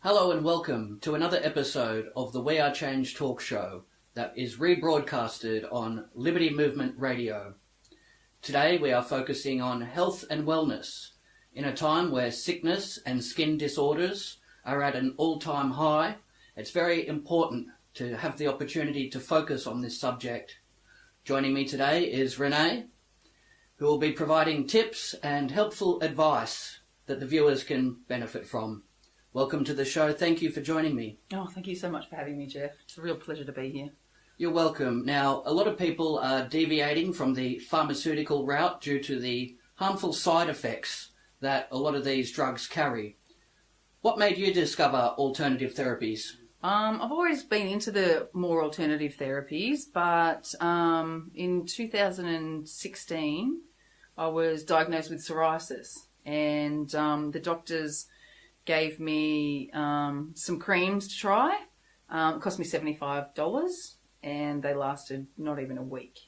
Hello and welcome to another episode of the We Are Change talk show that is rebroadcasted on Liberty Movement Radio. Today we are focusing on health and wellness in a time where sickness and skin disorders are at an all-time high. It's very important to have the opportunity to focus on this subject. Joining me today is Renee, who will be providing tips and helpful advice that the viewers can benefit from. Welcome to the show. Thank you for joining me. Oh, thank you so much for having me, Jeff. It's a real pleasure to be here. You're welcome. Now, a lot of people are deviating from the pharmaceutical route due to the harmful side effects that a lot of these drugs carry. What made you discover alternative therapies? I've always been into the more alternative therapies, but in 2016, I was diagnosed with psoriasis, and the doctors gave me some creams to try. It cost me $75, and they lasted not even a week.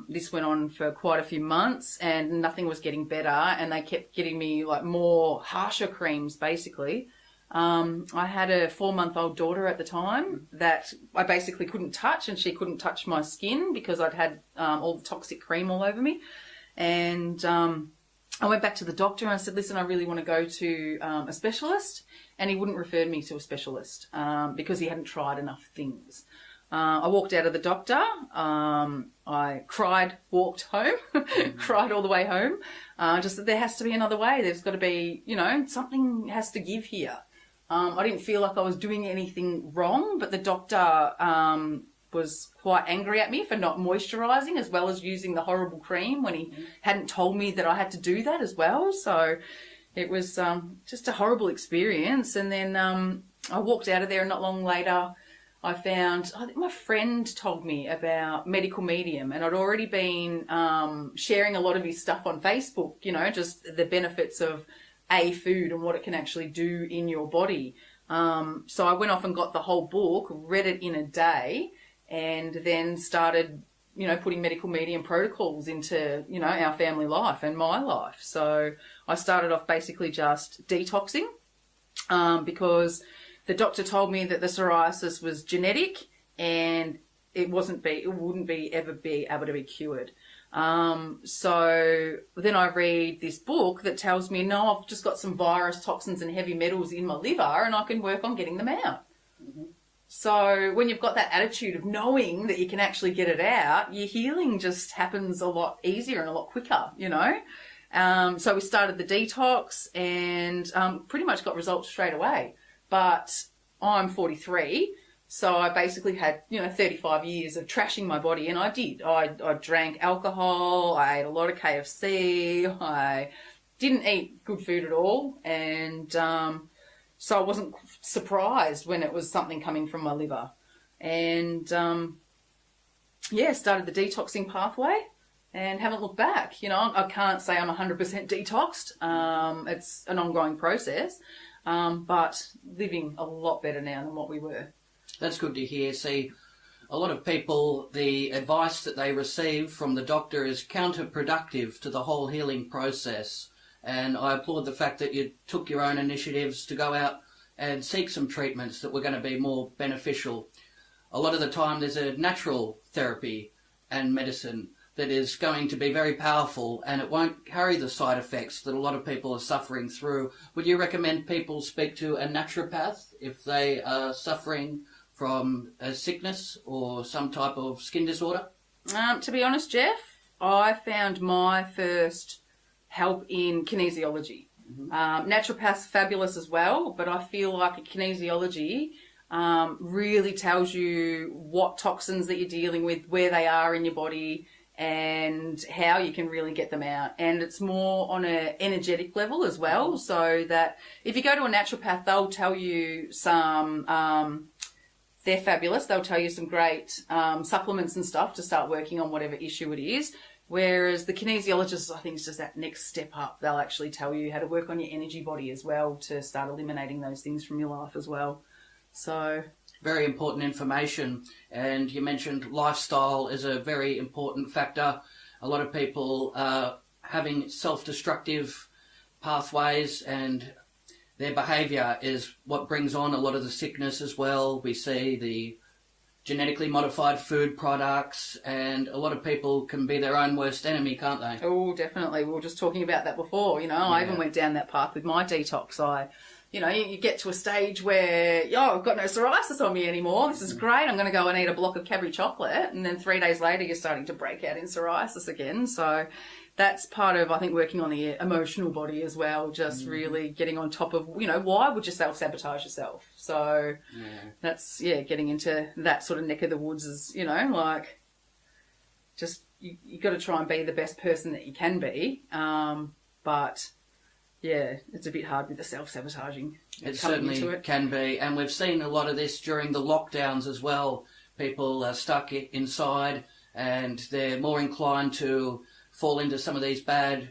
This went on for quite a few months, and nothing was getting better, and they kept getting me like more harsher creams, basically. I had a 4-month-old daughter at the time that I basically couldn't touch, and she couldn't touch my skin because I'd had all the toxic cream all over me. And I went back to the doctor and I said, listen, I really want to go to a specialist. And he wouldn't refer me to a specialist because he hadn't tried enough things. I walked out of the doctor. I cried, walked home, cried all the way home. Just that there has to be another way. There's got to be, something has to give here. I didn't feel like I was doing anything wrong, but the doctor was quite angry at me for not moisturising as well as using the horrible cream when he hadn't told me that I had to do that as well. So it was just a horrible experience. And then I walked out of there, and not long later I think my friend told me about Medical Medium, and I'd already been sharing a lot of his stuff on Facebook, just the benefits of food and what it can actually do in your body. So I went off and got the whole book, read it in a day, and then started, putting Medical Medium protocols into, our family life and my life. So I started off basically just detoxing because the doctor told me that the psoriasis was genetic and it wouldn't ever be able to be cured. So then I read this book that tells me, no, I've just got some virus, toxins and heavy metals in my liver and I can work on getting them out. Mm-hmm. So when you've got that attitude of knowing that you can actually get it out, your healing just happens a lot easier and a lot quicker, So we started the detox and pretty much got results straight away. But I'm 43, so I basically had, 35 years of trashing my body, and I did. I drank alcohol, I ate a lot of KFC, I didn't eat good food at all, and so I wasn't surprised when it was something coming from my liver. And, started the detoxing pathway and haven't looked back. I can't say I'm 100% detoxed. It's an ongoing process, but living a lot better now than what we were. That's good to hear. See, a lot of people, the advice that they receive from the doctor is counterproductive to the whole healing process. And I applaud the fact that you took your own initiatives to go out and seek some treatments that were going to be more beneficial. A lot of the time there's a natural therapy and medicine that is going to be very powerful, and it won't carry the side effects that a lot of people are suffering through. Would you recommend people speak to a naturopath if they are suffering from a sickness or some type of skin disorder? To be honest, Jeff, I found my first help in kinesiology. Mm-hmm. Naturopaths fabulous as well, but I feel like kinesiology really tells you what toxins that you're dealing with, where they are in your body, and how you can really get them out. And it's more on an energetic level as well, so that if you go to a naturopath, they'll tell you some, they're fabulous, they'll tell you some great supplements and stuff to start working on whatever issue it is. Whereas the kinesiologist, I think, is just that next step up. They'll actually tell you how to work on your energy body as well to start eliminating those things from your life as well. So very important information. And you mentioned lifestyle is a very important factor. A lot of people are having self-destructive pathways and their behaviour is what brings on a lot of the sickness as well. We see the genetically modified food products, and a lot of people can be their own worst enemy, can't they? Oh, definitely. We were just talking about that before. You know, I even went down that path with my detox. You get to a stage where, I've got no psoriasis on me anymore. This is great. I'm going to go and eat a block of Cadbury chocolate. And then 3 days later, you're starting to break out in psoriasis again. So that's part of, I think, working on the emotional body as well, just really getting on top of, why would you self-sabotage yourself? So that's, getting into that sort of neck of the woods is, just you got to try and be the best person that you can be. But, it's a bit hard with the self-sabotaging. It certainly can be. And we've seen a lot of this during the lockdowns as well. People are stuck inside and they're more inclined to fall into some of these bad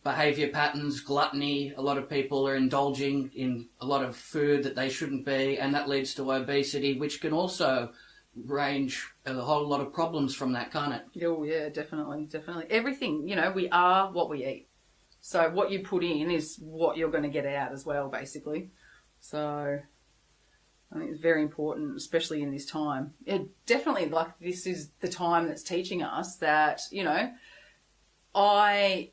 behaviour patterns, gluttony. A lot of people are indulging in a lot of food that they shouldn't be, and that leads to obesity, which can also range a whole lot of problems from that, can't it? Oh, yeah, definitely. Everything, we are what we eat. So what you put in is what you're going to get out as well, basically. So I think it's very important, especially in this time. Definitely, this is the time that's teaching us that, I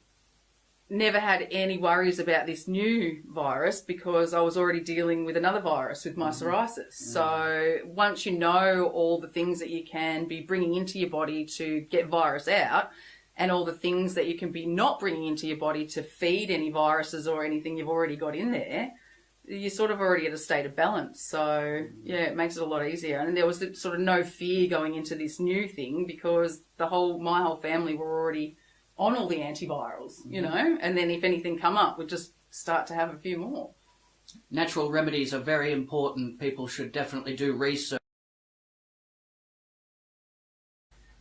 never had any worries about this new virus because I was already dealing with another virus with my psoriasis. So once you know all the things that you can be bringing into your body to get virus out, and all the things that you can be not bringing into your body to feed any viruses or anything you've already got in there, you're sort of already at a state of balance. So, it makes it a lot easier. And there was sort of no fear going into this new thing because my whole family were already on all the antivirals, and then if anything come up, we'd just start to have a few more. Natural remedies are very important. People should definitely do research.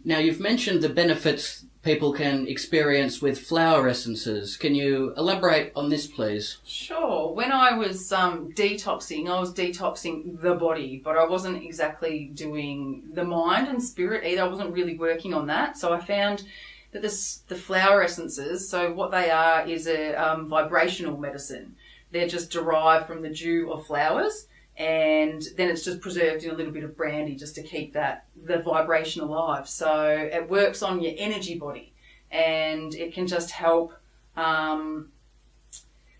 Now, you've mentioned the benefits people can experience with flower essences. Can you elaborate on this, please? Sure. When I was detoxing, I was detoxing the body, but I wasn't exactly doing the mind and spirit either. I wasn't really working on that. So I found that the flower essences, so what they are is a vibrational medicine. They're just derived from the dew of flowers. And then it's just preserved in a little bit of brandy just to keep the vibration alive. So it works on your energy body, and it can just help.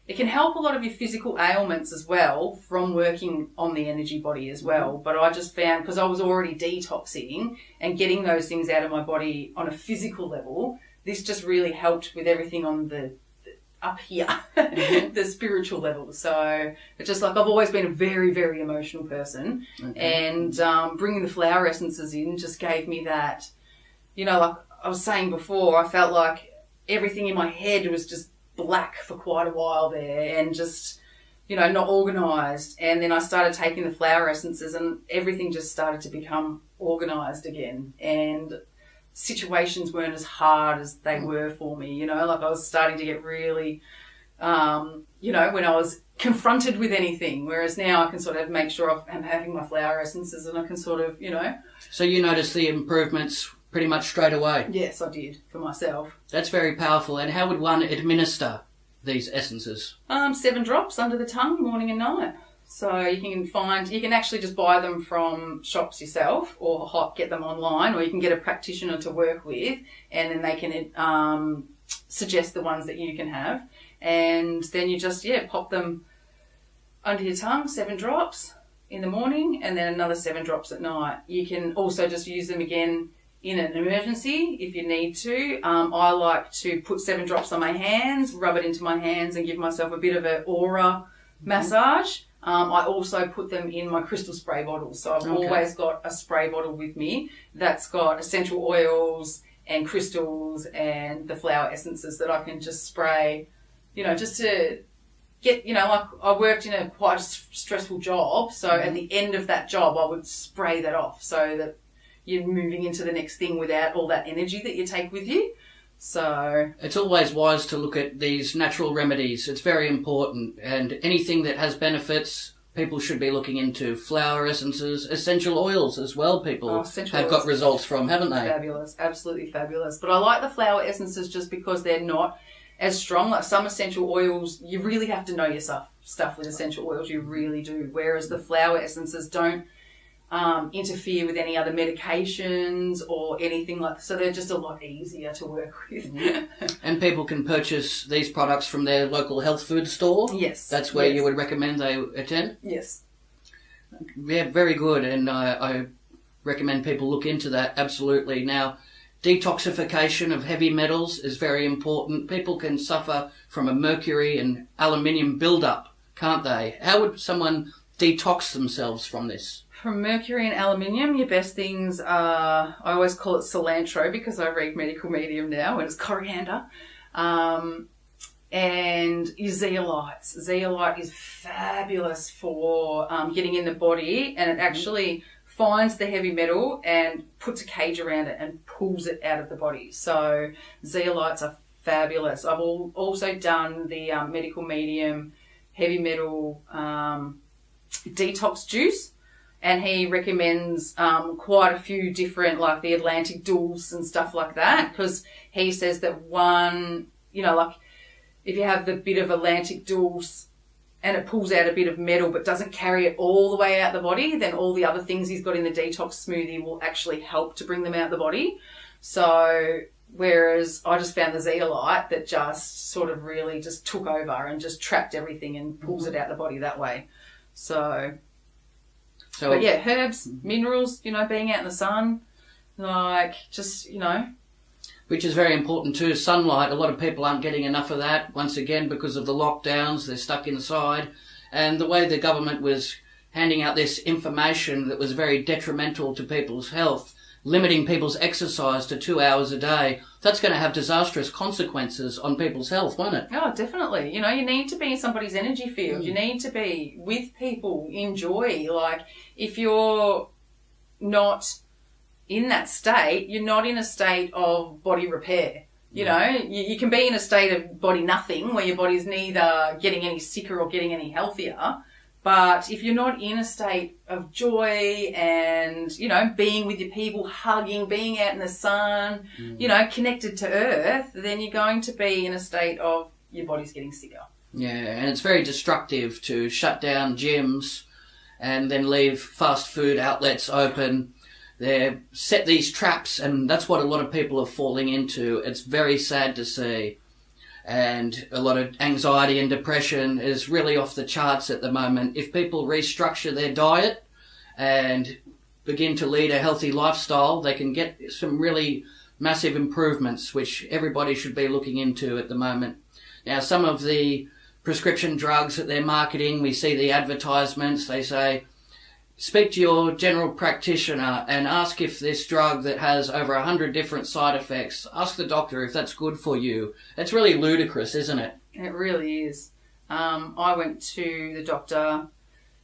It can help a lot of your physical ailments as well from working on the energy body as well. But I just found, because I was already detoxing and getting those things out of my body on a physical level, this just really helped with everything on the up here, the spiritual level. So it's just I've always been a very, very emotional person, and bringing the flower essences in just gave me that, like I was saying before, I felt like everything in my head was just black for quite a while there and just, not organised. And then I started taking the flower essences and everything just started to become organised again. And situations weren't as hard as they were for me, I was starting to get really, when I was confronted with anything, whereas now I can sort of make sure I'm having my flower essences and I can sort of, So you noticed the improvements pretty much straight away? Yes, I did, for myself. That's very powerful. And how would one administer these essences? 7 drops under the tongue, morning and night. So you can actually just buy them from shops yourself or get them online, or you can get a practitioner to work with and then they can suggest the ones that you can have. And then you just, pop them under your tongue, 7 drops in the morning and then another 7 drops at night. You can also just use them again in an emergency if you need to. I like to put 7 drops on my hands, rub it into my hands and give myself a bit of an aura massage. I also put them in my crystal spray bottles. So I've always got a spray bottle with me that's got essential oils and crystals and the flower essences that I can just spray, just to get, I worked in a quite stressful job. So at the end of that job, I would spray that off so that you're moving into the next thing without all that energy that you take with you. So it's always wise to look at these natural remedies. It's very important, and anything that has benefits, people should be looking into. Flower essences, essential oils as well. People have got results from, haven't they? Fabulous, absolutely fabulous. But I like the flower essences just because they're not as strong. Like some essential oils, you really have to know your stuff. stuff with essential oils, you really do. Whereas the flower essences don't interfere with any other medications or anything like that. So they're just a lot easier to work with. And people can purchase these products from their local health food store? Yes. That's where you would recommend they attend? Yes. Yeah, very good. And I recommend people look into that, absolutely. Now, detoxification of heavy metals is very important. People can suffer from a mercury and aluminium buildup, can't they? How would someone detox themselves from this? From mercury and aluminium, your best things are, I always call it cilantro because I read medical medium now and it's coriander. And your zeolites. Zeolite is fabulous for getting in the body, and it actually finds the heavy metal and puts a cage around it and pulls it out of the body. So zeolites are fabulous. I've also done the medical medium heavy metal detox juice. And he recommends quite a few different, like the Atlantic Dulce and stuff like that, because he says that one, like if you have the bit of Atlantic Dulce and it pulls out a bit of metal but doesn't carry it all the way out the body, then all the other things he's got in the detox smoothie will actually help to bring them out the body. So whereas I just found the zeolite that just sort of really just took over and just trapped everything and pulls it out the body that way. But yeah, herbs, minerals, being out in the sun, Which is very important too. Sunlight, a lot of people aren't getting enough of that. Once again, because of the lockdowns, they're stuck inside. And the way the government was handing out this information that was very detrimental to people's health, limiting people's exercise to 2 hours a day, that's going to have disastrous consequences on people's health, won't it? Oh, definitely. You need to be in somebody's energy field. You need to be with people, enjoy. Like, if you're not in that state, you're not in a state of body repair. You can be in a state of body nothing, where your body's neither getting any sicker or getting any healthier. But if you're not in a state of joy and, being with your people, hugging, being out in the sun, connected to earth, then you're going to be in a state of your body's getting sicker. Yeah, and it's very destructive to shut down gyms and then leave fast food outlets open. They set these traps, and that's what a lot of people are falling into. It's very sad to see. And a lot of anxiety and depression is really off the charts at the moment. If people restructure their diet and begin to lead a healthy lifestyle, they can get some really massive improvements, which everybody should be looking into at the moment. Now, some of the prescription drugs that they're marketing, we see the advertisements, they say, speak to your general practitioner and ask if this drug that has over 100 different side effects, ask the doctor if that's good for you. It's really ludicrous, isn't it? It really is. I went to the doctor.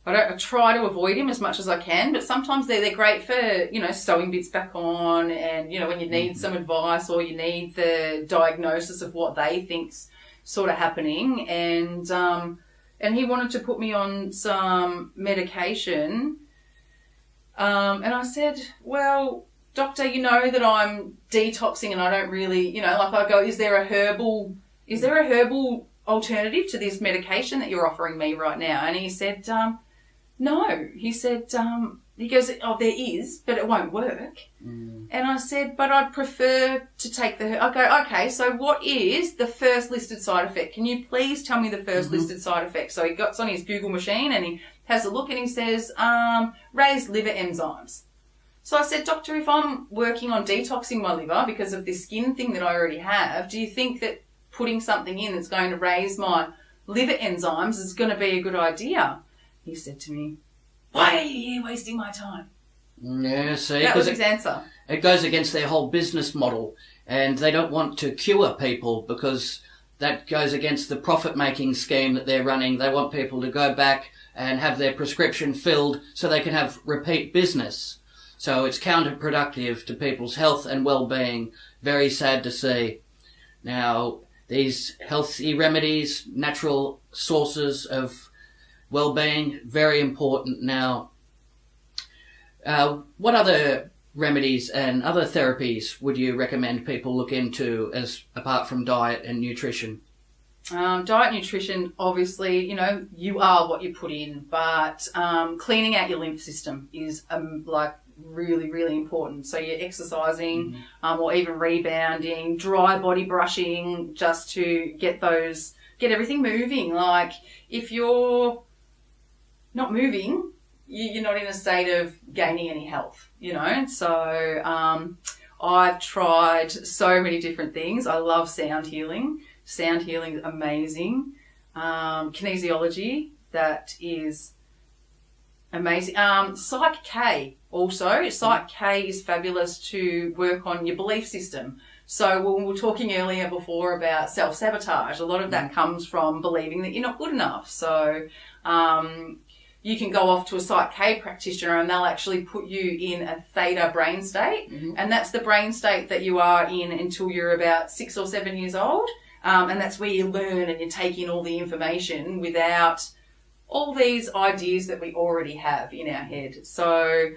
I try to avoid him as much as I can, but sometimes they're great for, sewing bits back on and, when you need some advice or you need the diagnosis of what they think's sort of happening. And he wanted to put me on some medication. And I said, well, doctor, that I'm detoxing and I don't really, I go, is there a herbal alternative to this medication that you're offering me right now? And he said, no. He said, he goes, oh, there is, but it won't work. And I said, but I'd prefer to take I go, okay, so what is the first listed side effect? Can you please tell me the first listed side effect? So he gets on his Google machine and he has a look and he says, raised liver enzymes. So I said, doctor, if I'm working on detoxing my liver because of this skin thing that I already have, do you think that putting something in that's going to raise my liver enzymes is going to be a good idea? He said to me, why are you here wasting my time? Yeah, see, that was his answer. It goes against their whole business model, and they don't want to cure people because that goes against the profit-making scheme that they're running. They want people to go back and have their prescription filled so they can have repeat business. So it's counterproductive to people's health and well-being. Very sad to see. Now, these healthy remedies, natural sources of well-being, very important now. What other remedies and other therapies would you recommend people look into apart from diet and nutrition? Diet, nutrition, obviously, you know, you are what you put in, but cleaning out your lymph system is like really, really important. So you're exercising or even rebounding, dry body brushing, just to get everything moving. Like if you're not moving, you're not in a state of gaining any health, you know. So I've tried so many different things. I love sound healing. Sound healing is amazing. Kinesiology, that is amazing. Psych K also. Psych K is fabulous to work on your belief system. So when we were talking earlier before about self-sabotage, a lot of that comes from believing that you're not good enough. So you can go off to a Psych K practitioner and they'll actually put you in a theta brain state. And that's the brain state that you are in until you're about 6 or 7 years old. And that's where you learn and you take in all the information without all these ideas that we already have in our head. So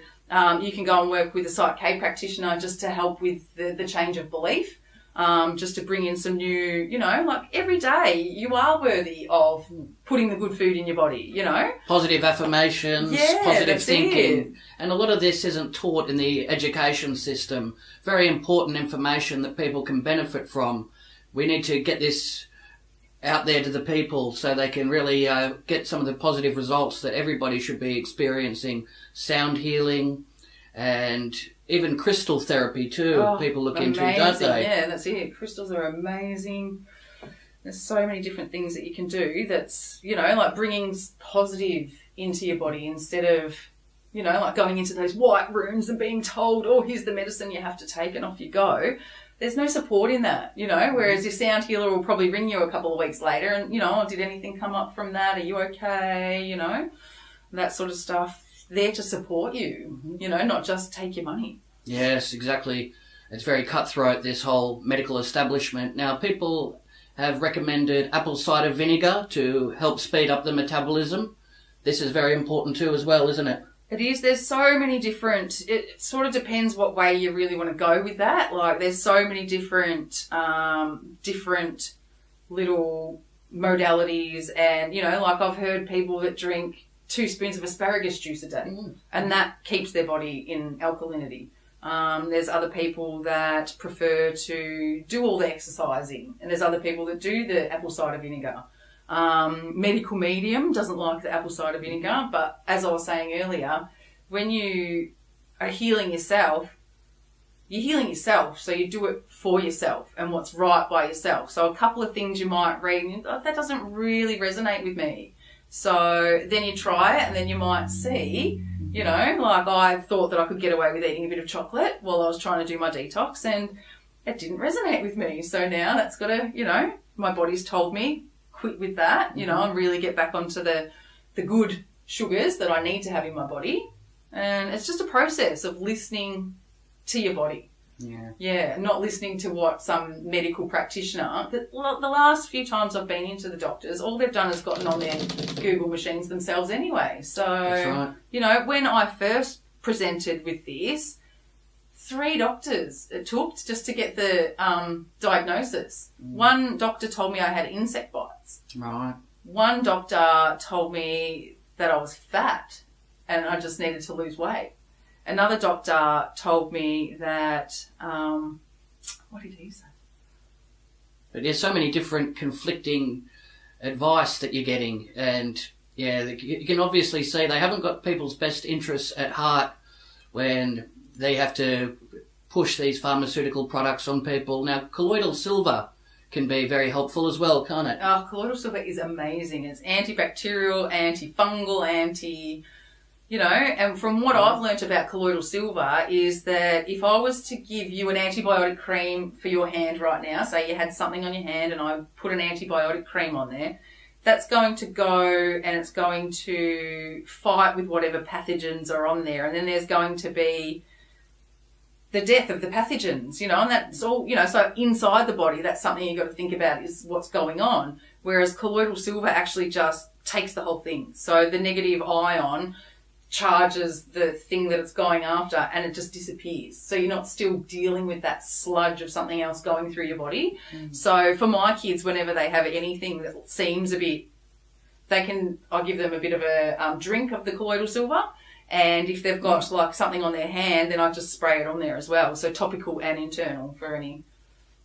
you can go and work with a Psych K practitioner just to help with the change of belief, just to bring in some new, you know, like every day you are worthy of putting the good food in your body, you know. Positive affirmations, positive thinking. And a lot of this isn't taught in the education system. Very important information that people can benefit from. We need to get this out there to the people so they can really get some of the positive results that everybody should be experiencing. Sound healing and even crystal therapy too. People look into, don't they? Yeah, that's it. Crystals are amazing. There's so many different things that you can do that's, you know, like bringing positive into your body instead of, you know, like going into those white rooms and being told, oh, here's the medicine you have to take and off you go. There's no support in that, you know, whereas your sound healer will probably ring you a couple of weeks later and, you know, oh, did anything come up from that? Are you okay? You know, that sort of stuff. There to support you, you know, not just take your money. Yes, exactly. It's very cutthroat, this whole medical establishment. Now, people have recommended apple cider vinegar to help speed up the metabolism. This is very important too as well, isn't it? It is. There's so many different, it sort of depends what way you really want to go with that. Like there's so many different little modalities and, you know, like I've heard people that drink 2 spoons of asparagus juice a day and that keeps their body in alkalinity. There's other people that prefer to do all the exercising and there's other people that do the apple cider vinegar. Medical medium doesn't like the apple cider vinegar, but as I was saying earlier, when you are healing yourself, you're healing yourself, so you do it for yourself and what's right by yourself. So a couple of things you might read and oh, that doesn't really resonate with me. So then you try it and then you might see, you know, like I thought that I could get away with eating a bit of chocolate while I was trying to do my detox and it didn't resonate with me. So now that's got to, you know, my body's told me, quit with that, you know, and really get back onto the good sugars that I need to have in my body. And it's just a process of listening to your body. Yeah, not listening to what some medical practitioner, the last few times I've been into the doctors, all they've done is gotten on their Google machines themselves anyway. So, that's right. You know, when I first presented with this, 3 doctors it took just to get the diagnosis. One doctor told me I had insect bites. Right. One doctor told me that I was fat and I just needed to lose weight. Another doctor told me that, what did he say? But there's so many different conflicting advice that you're getting. And, yeah, you can obviously see they haven't got people's best interests at heart when they have to push these pharmaceutical products on people. Now, colloidal silver can be very helpful as well, can't it? Oh, colloidal silver is amazing. It's antibacterial, antifungal, you know, and from what I've learnt about colloidal silver is that if I was to give you an antibiotic cream for your hand right now, say you had something on your hand and I put an antibiotic cream on there, that's going to go and it's going to fight with whatever pathogens are on there. And then there's going to be the death of the pathogens, you know, and that's all, you know, so inside the body, that's something you've got to think about is what's going on. Whereas colloidal silver actually just takes the whole thing. So the negative ion charges the thing that it's going after, and it just disappears. So you're not still dealing with that sludge of something else going through your body. So for my kids, whenever they have anything that seems a bit, I'll give them a bit of a drink of the colloidal silver. And if they've got like something on their hand, then I just spray it on there as well. So topical and internal for any,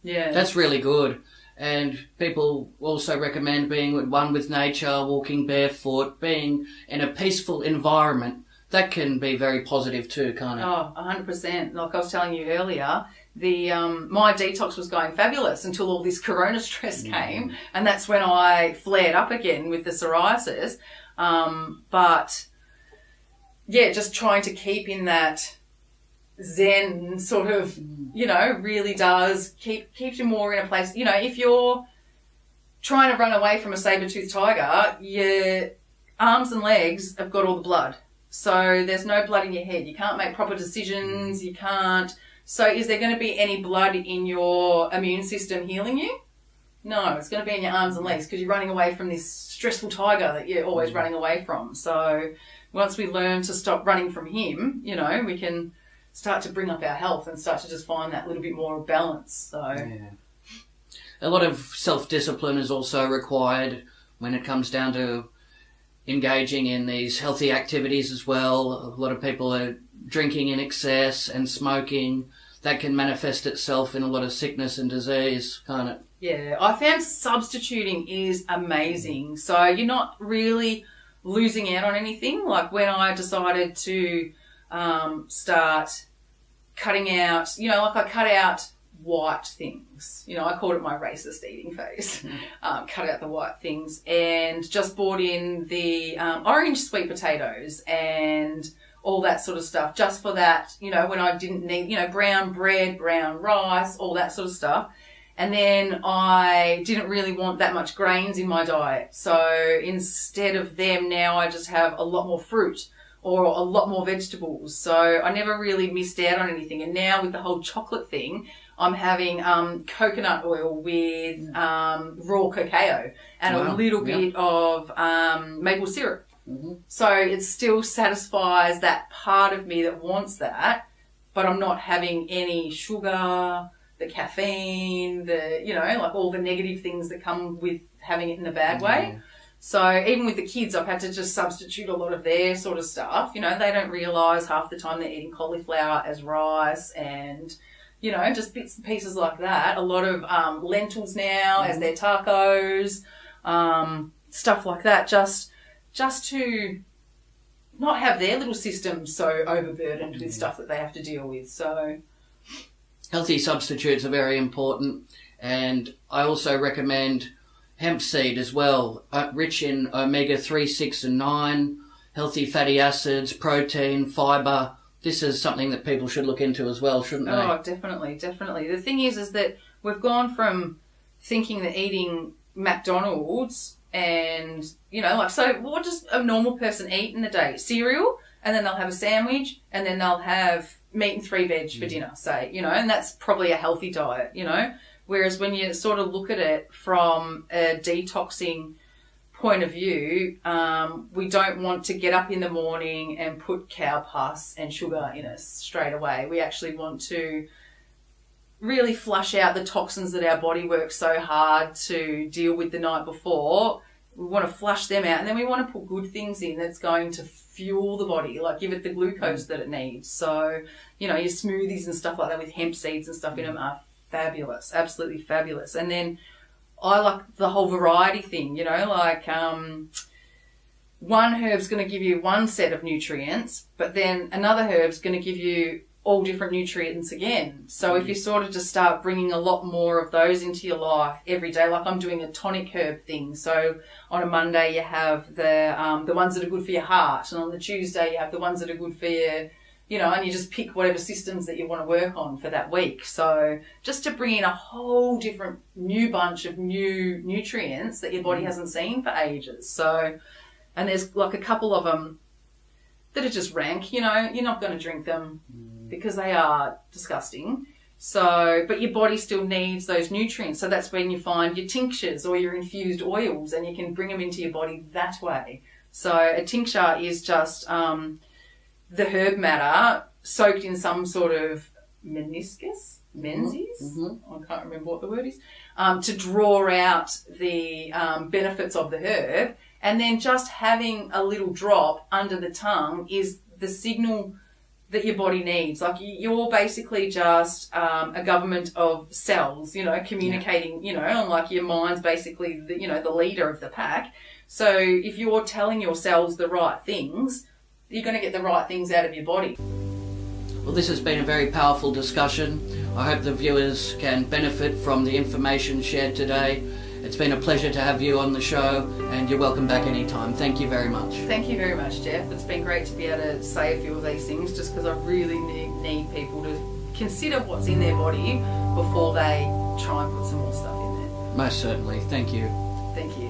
That's really good. And people also recommend being with nature, walking barefoot, being in a peaceful environment. That can be very positive too, can't it? Oh, 100%. Like I was telling you earlier, my detox was going fabulous until all this corona stress came, and that's when I flared up again with the psoriasis. But yeah, just trying to keep in that Zen sort of, really does keeps you more in a place. If you're trying to run away from a saber-toothed tiger, your arms and legs have got all the blood. So there's no blood in your head. You can't make proper decisions. You can't. So is there going to be any blood in your immune system healing you? No, it's going to be in your arms and legs because you're running away from this stressful tiger that you're always running away from. So once we learn to stop running from him, we can start to bring up our health and start to just find that little bit more balance. So a lot of self-discipline is also required when it comes down to engaging in these healthy activities as well. A lot of people are drinking in excess and smoking. That can manifest itself in a lot of sickness and disease, can't it? Yeah, I found substituting is amazing. So you're not really losing out on anything. Like when I decided to start cutting out, I cut out white things. I called it my racist eating phase. Cut out the white things and just bought in the orange sweet potatoes and all that sort of stuff just for that, when I didn't need, brown bread, brown rice, all that sort of stuff. And then I didn't really want that much grains in my diet. So instead of them now I just have a lot more fruit or a lot more vegetables. So I never really missed out on anything. And now with the whole chocolate thing, I'm having coconut oil with raw cacao and a little bit of maple syrup. So it still satisfies that part of me that wants that, but I'm not having any sugar, the caffeine, like all the negative things that come with having it in a bad way. So even with the kids, I've had to just substitute a lot of their sort of stuff. They don't realise half the time they're eating cauliflower as rice and, just bits and pieces like that. A lot of lentils now as their tacos, stuff like that, just to not have their little system so overburdened with stuff that they have to deal with. So healthy substitutes are very important, and I also recommend hemp seed as well, rich in omega-3, 6 and 9, healthy fatty acids, protein, fibre. This is something that people should look into as well, shouldn't they? Oh, definitely. The thing is that we've gone from thinking that eating McDonald's and, so what does a normal person eat in a day? Cereal, and then they'll have a sandwich, and then they'll have meat and 3 veg for dinner, say, and that's probably a healthy diet, Whereas when you sort of look at it from a detoxing point of view, we don't want to get up in the morning and put cow pus and sugar in us straight away. We actually want to really flush out the toxins that our body works so hard to deal with the night before. We want to flush them out, and then we want to put good things in that's going to fuel the body, like give it the glucose that it needs. So, your smoothies and stuff like that with hemp seeds and stuff in them are fabulous, absolutely fabulous. And then I like the whole variety thing, one herb's going to give you one set of nutrients, but then another herb's going to give you all different nutrients again. So if you sort of just start bringing a lot more of those into your life every day, like I'm doing a tonic herb thing. So on a Monday you have the ones that are good for your heart, and on the Tuesday you have the ones that are good for your, and you just pick whatever systems that you want to work on for that week. So just to bring in a whole different new bunch of new nutrients that your body hasn't seen for ages. So, and there's like a couple of them that are just rank, you're not going to drink them because they are disgusting. So, but your body still needs those nutrients. So that's when you find your tinctures or your infused oils, and you can bring them into your body that way. So a tincture is just the herb matter soaked in some sort of menses, I can't remember what the word is, to draw out the benefits of the herb, and then just having a little drop under the tongue is the signal that your body needs. Like, you're basically just a government of cells, communicating, and like your mind's basically the leader of the pack. So if you're telling your cells the right things, you're going to get the right things out of your body. Well, this has been a very powerful discussion. I hope the viewers can benefit from the information shared today. It's been a pleasure to have you on the show, and you're welcome back anytime. Thank you very much. Thank you very much, Jeff. It's been great to be able to say a few of these things, just because I really need people to consider what's in their body before they try and put some more stuff in there. Most certainly. Thank you. Thank you.